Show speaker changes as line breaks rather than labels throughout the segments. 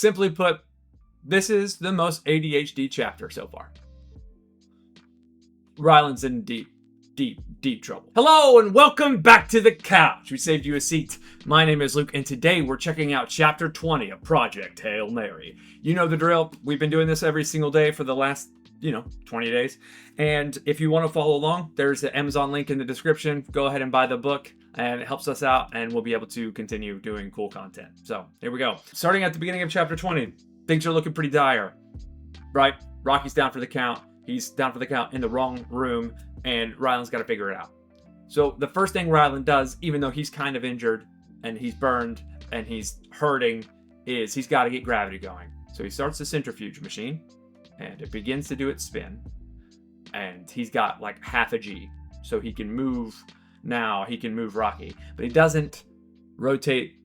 Simply put, this is the most ADHD chapter so far. Ryland's in deep trouble. Hello and welcome back to the couch. We saved you a seat. My name is Luke and today we're checking out chapter 20 of Project Hail Mary. You know the drill. We've been doing this every single day for the last 20 days. And if you want to follow along, there's the Amazon link in the description. Go ahead and buy the book and it helps us out and we'll be able to continue doing cool content. So here we go. Starting at the beginning of chapter 20, things are looking pretty dire, right? Rocky's down for the count. He's down for the count in the wrong room and Ryland's got to figure it out. So the first thing Ryland does, even though he's kind of injured and he's burned and he's hurting, is he's got to get gravity going. So he starts the centrifuge machine and it begins to do its spin. And he's got like half a G. So he can move now. He can move Rocky. But he doesn't rotate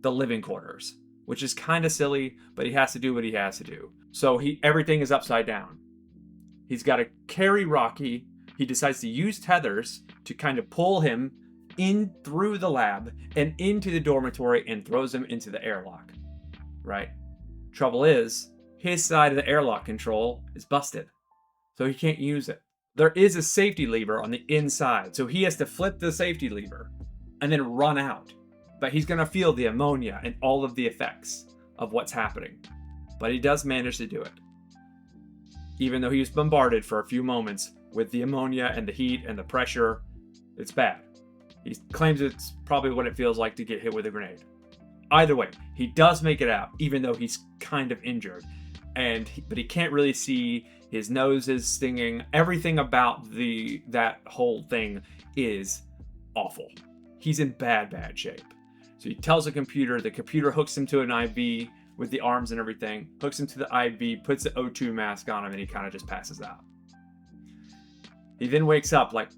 the living quarters, which is kind of silly, but he has to do what he has to do. So everything is upside down. He's got to carry Rocky. He decides to use tethers to kind of pull him in through the lab and into the dormitory and throws him into the airlock. Right? Trouble is, his side of the airlock control is busted. So he can't use it. There is a safety lever on the inside. So he has to flip the safety lever and then run out. But he's going to feel the ammonia and all of the effects of what's happening. But he does manage to do it. Even though he was bombarded for a few moments with the ammonia and the heat and the pressure, it's bad. He claims it's probably what it feels like to get hit with a grenade. Either way, he does make it out, even though he's kind of injured. But he can't really see. His nose is stinging. Everything about that whole thing is awful. He's in bad shape. So he tells the computer hooks him to an IV with the arms and everything, hooks him to the IV, puts the O2 mask on him, and he kind of just passes out. He then wakes up like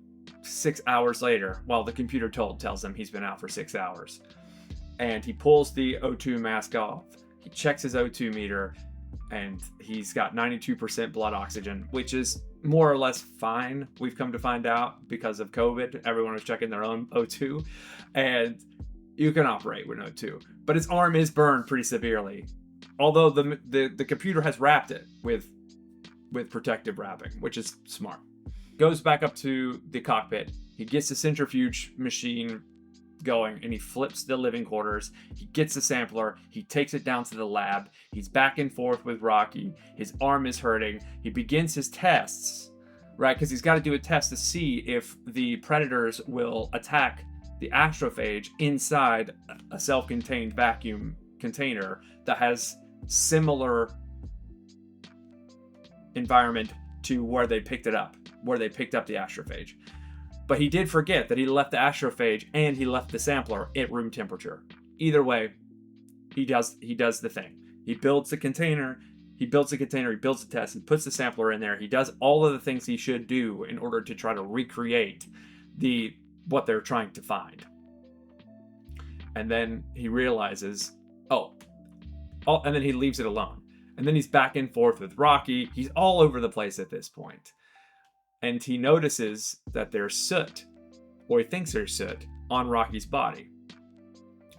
6 hours later, while the computer tells him he's been out for 6 hours. And he pulls the O2 mask off. He checks his O2 meter, and he's got 92% blood oxygen, which is more or less fine. We've come to find out because of COVID. Everyone was checking their own O2, and you can operate with O2. But his arm is burned pretty severely, although the computer has wrapped it with protective wrapping, which is smart. Goes back up to the cockpit. He gets the centrifuge machine going and he flips the living quarters. He gets the sampler. He takes it down to the lab. He's back and forth with Rocky. His arm is hurting. He begins his tests, right? Because he's got to do a test to see if the predators will attack the astrophage inside a self-contained vacuum container that has similar environment to where they picked it up, where they picked up the astrophage. But he did forget that he left the astrophage and he left the sampler at room temperature. Either way, he does the thing. He builds the container, he builds the test, and puts the sampler in there. He does all of the things he should do in order to try to recreate what they're trying to find. And then he realizes, and then he leaves it alone. And then he's back and forth with Rocky. He's all over the place at this point. And he notices that there's soot, or he thinks there's soot, on Rocky's body.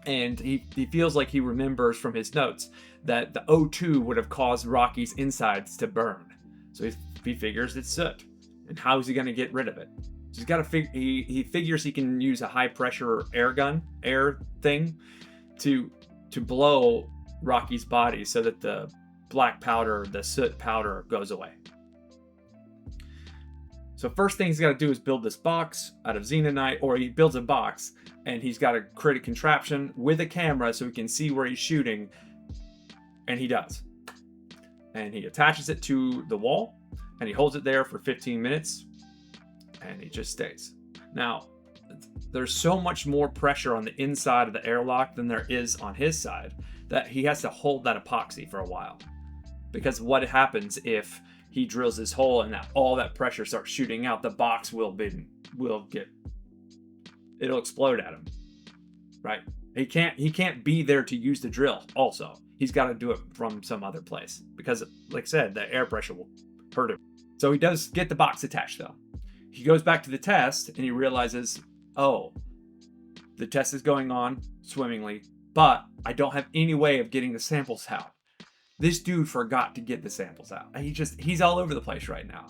And he feels like he remembers from his notes that the O2 would have caused Rocky's insides to burn. So he figures it's soot. And how is he going to get rid of it? So he's got to he figures he can use a high pressure air thing to blow Rocky's body so that the black powder, the soot powder, goes away. So first thing he's got to do is build this box out of xenonite, or he builds a box and he's got to create a contraption with a camera so he can see where he's shooting, and he does. And he attaches it to the wall and he holds it there for 15 minutes and he just stays. Now, there's so much more pressure on the inside of the airlock than there is on his side that he has to hold that epoxy for a while. Because what happens if he drills this hole and all that pressure starts shooting out, the box it'll explode at him, right? He can't be there to use the drill. Also, he's got to do it from some other place because, like I said, the air pressure will hurt him. So he does get the box attached though. He goes back to the test and he realizes, the test is going on swimmingly, but I don't have any way of getting the samples out. This dude forgot to get the samples out. He's all over the place right now.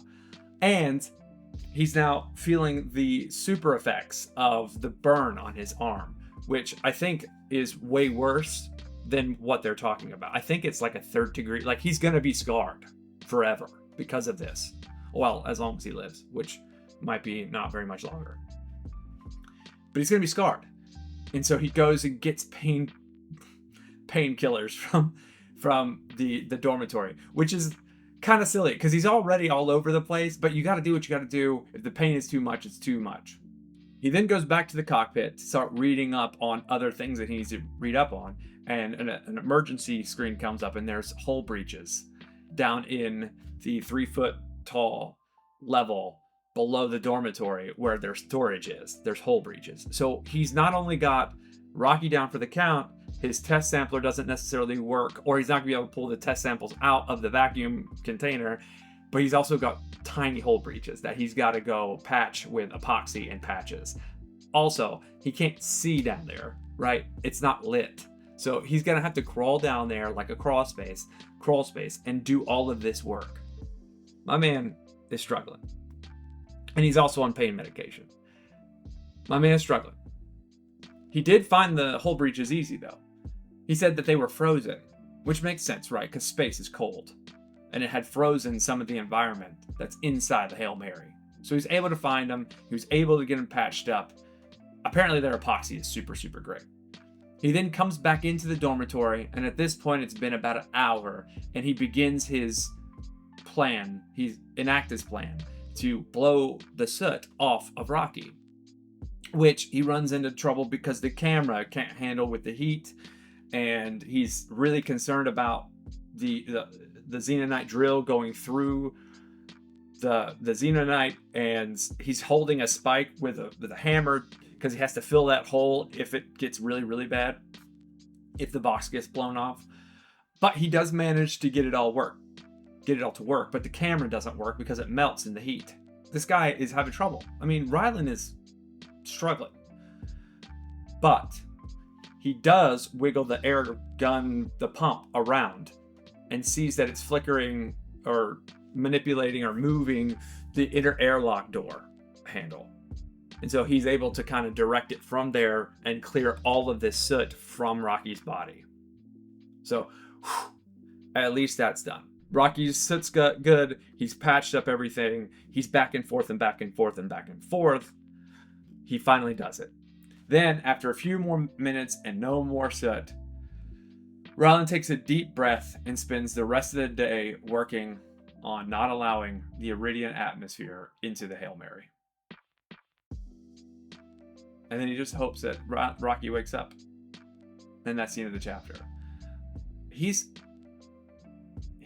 And he's now feeling the super effects of the burn on his arm, which I think is way worse than what they're talking about. I think it's like a 3rd degree. Like, he's going to be scarred forever because of this. Well, as long as he lives, which might be not very much longer. But he's going to be scarred. And so he goes and gets painkillers from the dormitory, which is kind of silly because he's already all over the place, but you got to do what you got to do. If the pain is too much, it's too much. He then goes back to the cockpit to start reading up on other things that he needs to read up on, and an emergency screen comes up, and there's hull breaches down in the 3-foot tall level below the dormitory where their storage is. There's hull breaches. So he's not only got Rocky down for the count, his test sampler doesn't necessarily work, or he's not gonna be able to pull the test samples out of the vacuum container, but he's also got tiny hull breaches that he's got to go patch with epoxy and patches. Also, he can't see down there, right? It's not lit. So he's gonna have to crawl down there like a crawl space, and do all of this work. My man is struggling. And he's also on pain medication. My man is struggling. He did find the hull breaches easy, though. He said that they were frozen, which makes sense, right? Because space is cold. And it had frozen some of the environment that's inside the Hail Mary. So he's able to find them. He was able to get them patched up. Apparently their epoxy is super, super great. He then comes back into the dormitory, and at this point it's been about an hour, and he begins his plan. He enacts his plan to blow the soot off of Rocky, which he runs into trouble because the camera can't handle with the heat, and he's really concerned about the xenonite drill going through the xenonite, and he's holding a spike with a hammer because he has to fill that hole if it gets really, really bad, if the box gets blown off. But he does manage to get it all to work, but the camera doesn't work because it melts in the heat. This guy is having trouble. I mean, Ryland is struggling. But he does wiggle the air gun, the pump, around and sees that it's flickering or manipulating or moving the inner airlock door handle. And so he's able to kind of direct it from there and clear all of this soot from Rocky's body. So, at least that's done. Rocky's soot's good. He's patched up everything. He's back and forth and back and forth and back and forth. He finally does it. Then, after a few more minutes and no more soot, Ryland takes a deep breath and spends the rest of the day working on not allowing the Iridian atmosphere into the Hail Mary. And then he just hopes that Rocky wakes up. And that's the end of the chapter. He's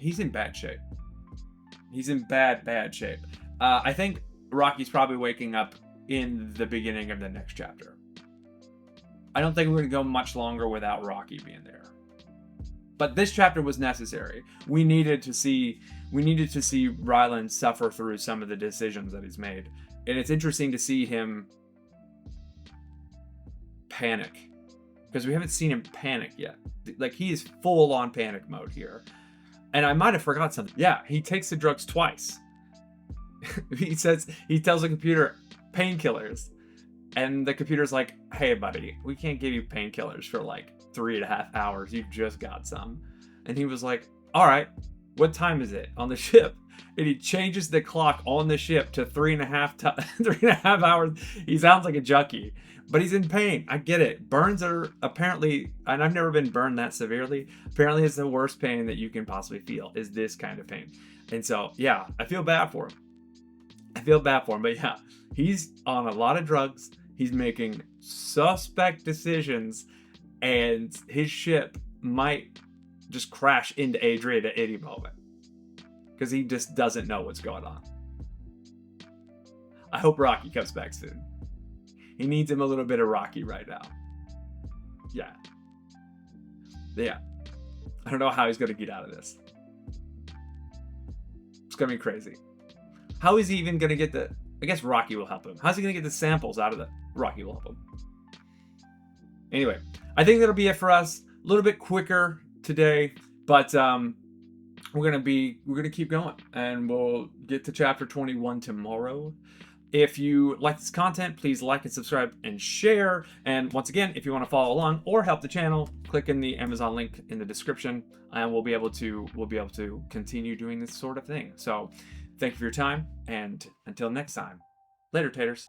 in bad shape. He's in bad shape. I think Rocky's probably waking up in the beginning of the next chapter. I don't think we're going to go much longer without Rocky being there. But this chapter was necessary. We needed to see Ryland suffer through some of the decisions that he's made. And it's interesting to see him panic, because we haven't seen him panic yet. Like, he is full on panic mode here. And I might have forgot something. Yeah, he takes the drugs twice. He tells the computer painkillers, and the computer's like, "Hey buddy, we can't give you painkillers for like 3.5 hours. You just got some." And he was like, "All right, what time is it on the ship?" And he changes the clock on the ship to 3.5 hours. He sounds like a junkie, but he's in pain. I get it. Burns are apparently, and I've never been burned that severely. Apparently it's the worst pain that you can possibly feel, is this kind of pain. And so, yeah, I feel bad for him. But yeah, he's on a lot of drugs. He's making suspect decisions, and his ship might just crash into Adrian at any moment, because he just doesn't know what's going on. I hope Rocky comes back soon. He needs him a little bit of Rocky right now. Yeah. I don't know how he's going to get out of this. It's going to be crazy. How is he even going to get I guess Rocky will help him. How's he going to get the samples out of Rocky will help him. Anyway, I think that'll be it for us. A little bit quicker today, but we're gonna keep going, and we'll get to chapter 21 tomorrow. If you like this content, please like and subscribe and share. And once again, if you want to follow along or help the channel, click in the Amazon link in the description, and we'll be able to continue doing this sort of thing. So, thank you for your time, and until next time, later, taters.